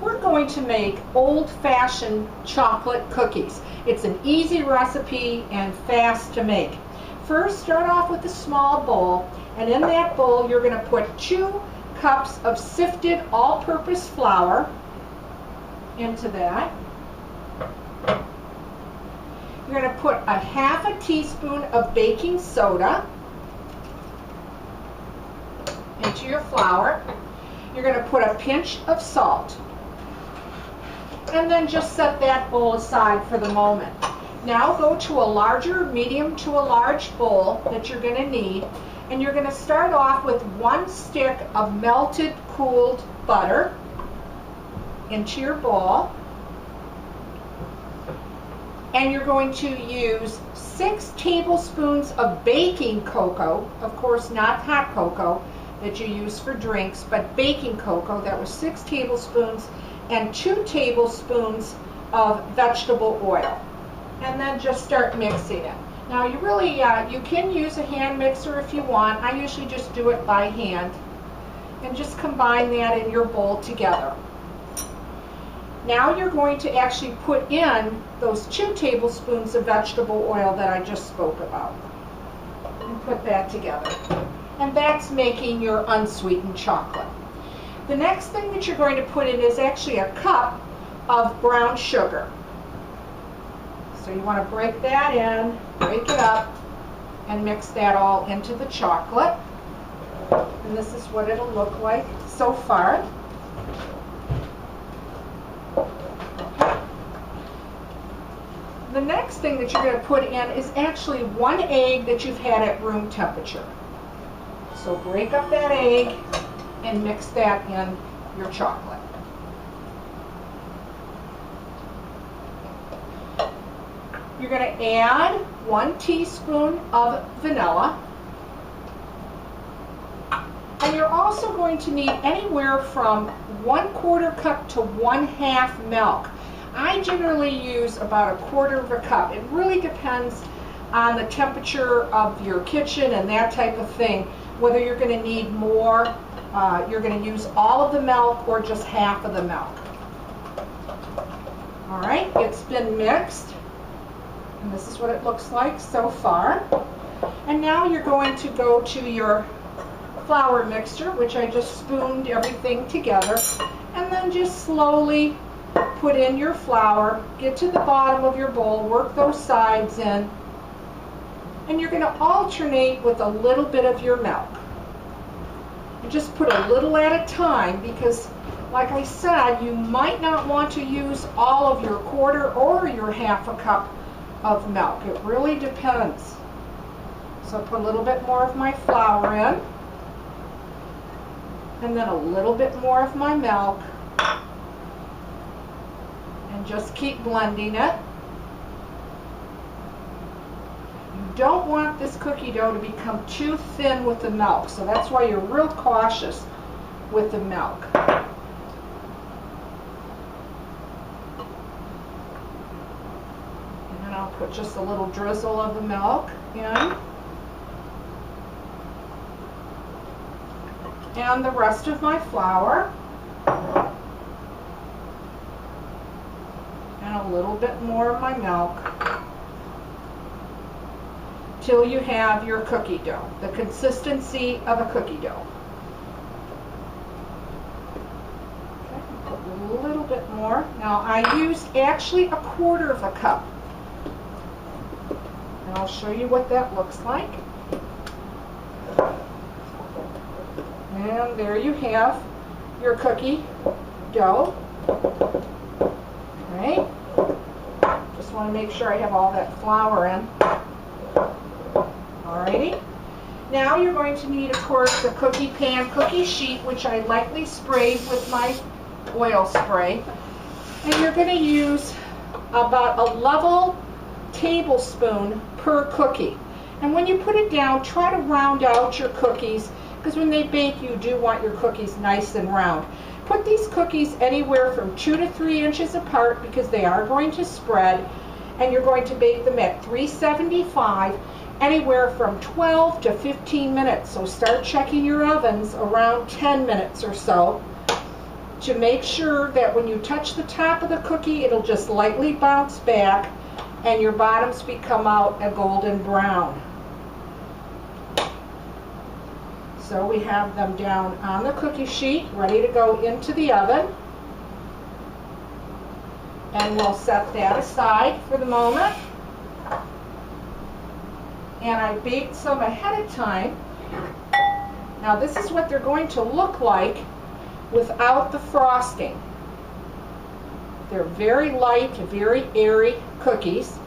we're going to make old-fashioned chocolate cookies. It's an easy recipe and fast to make. First, start off with a small bowl, and in that bowl you're going to put 2 cups of sifted all-purpose flour into that. You're going to put a ½ teaspoon of baking soda into your flour. You're going to put a pinch of salt. And then just set that bowl aside for the moment. Now go to a larger, medium to a large bowl that you're going to need, and you're going to start off with 1 stick of melted, cooled butter into your bowl. And you're going to use 6 tablespoons of baking cocoa, of course not hot cocoa that you use for drinks, but baking cocoa. That was 6 tablespoons, and 2 tablespoons of vegetable oil. And then just start mixing it. Now you really, you can use a hand mixer if you want. I usually just do it by hand. And just combine that in your bowl together. Now you're going to actually put in those 2 tablespoons of vegetable oil that I just spoke about. And put that together. And that's making your unsweetened chocolate. The next thing that you're going to put in is actually a cup of brown sugar. So you want to break that in, break it up, and mix that all into the chocolate. And this is what it'll look like so far. The next thing that you're going to put in is actually 1 egg that you've had at room temperature. So break up that egg and mix that in your chocolate. You're going to add 1 teaspoon of vanilla. And you're also going to need anywhere from 1/4 cup to 1/2 milk. I generally use about 1/4 cup. It really depends on the temperature of your kitchen and that type of thing, whether you're going to need more, you're going to use all of the milk or just half of the milk. All right, it's been mixed, and this is what it looks like so far. And now you're going to go to your flour mixture, which I just spooned everything together, and then just slowly put in your flour, get to the bottom of your bowl, work those sides in, and you're going to alternate with a little bit of your milk. You just put a little at a time because, like I said, you might not want to use all of your 1/4 or your 1/2 cup of milk. It really depends. So put a little bit more of my flour in, and then a little bit more of my milk, and just keep blending it. You don't want this cookie dough to become too thin with the milk, so that's why you're real cautious with the milk. And then I'll put just a little drizzle of the milk in. And the rest of my flour. And a little bit more of my milk, till you have your cookie dough, the consistency of a cookie dough. Okay, put a little bit more. Now I used actually 1/4 cup, and I'll show you what that looks like. And there you have your cookie dough. Right? Just want to make sure I have all that flour in. Alrighty. Now you're going to need, of course, the cookie pan, cookie sheet, which I lightly sprayed with my oil spray. And you're going to use about a level tablespoon per cookie. And when you put it down, try to round out your cookies, because when they bake, you do want your cookies nice and round. Put these cookies anywhere from 2 to 3 inches apart, because they are going to spread, and you're going to bake them at 375, anywhere from 12 to 15 minutes. So start checking your ovens around 10 minutes or so. to make sure that when you touch the top of the cookie, it'll just lightly bounce back and your bottoms become out a golden brown. So we have them down on the cookie sheet, ready to go into the oven. And we'll set that aside for the moment. And I baked some ahead of time. Now this is what they're going to look like without the frosting. They're very light, very airy cookies.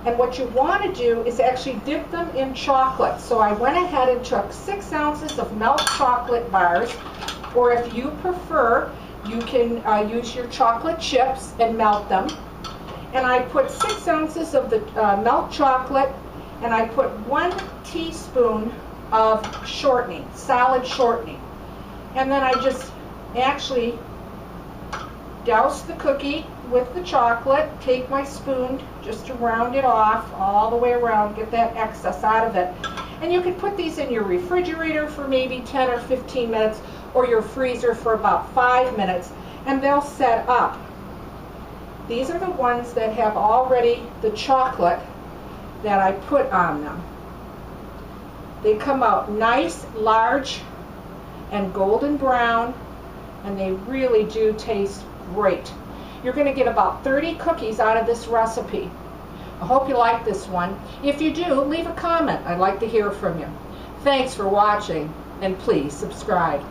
And what you want to do is actually dip them in chocolate. So I went ahead and took 6 ounces of milk chocolate bars, or if you prefer, you can use your chocolate chips and melt them. And I put 6 ounces of the milk chocolate, and I put 1 teaspoon of shortening, solid shortening. And then I just actually douse the cookie with the chocolate, take my spoon just to round it off all the way around, get that excess out of it. And you can put these in your refrigerator for maybe 10 or 15 minutes, or your freezer for about 5 minutes, and they'll set up. These are the ones that have already the chocolate that I put on them. They come out nice, large, and golden brown, and they really do taste great. You're going to get about 30 cookies out of this recipe. I hope you like this one. If you do, leave a comment. I'd like to hear from you. Thanks for watching, and please subscribe.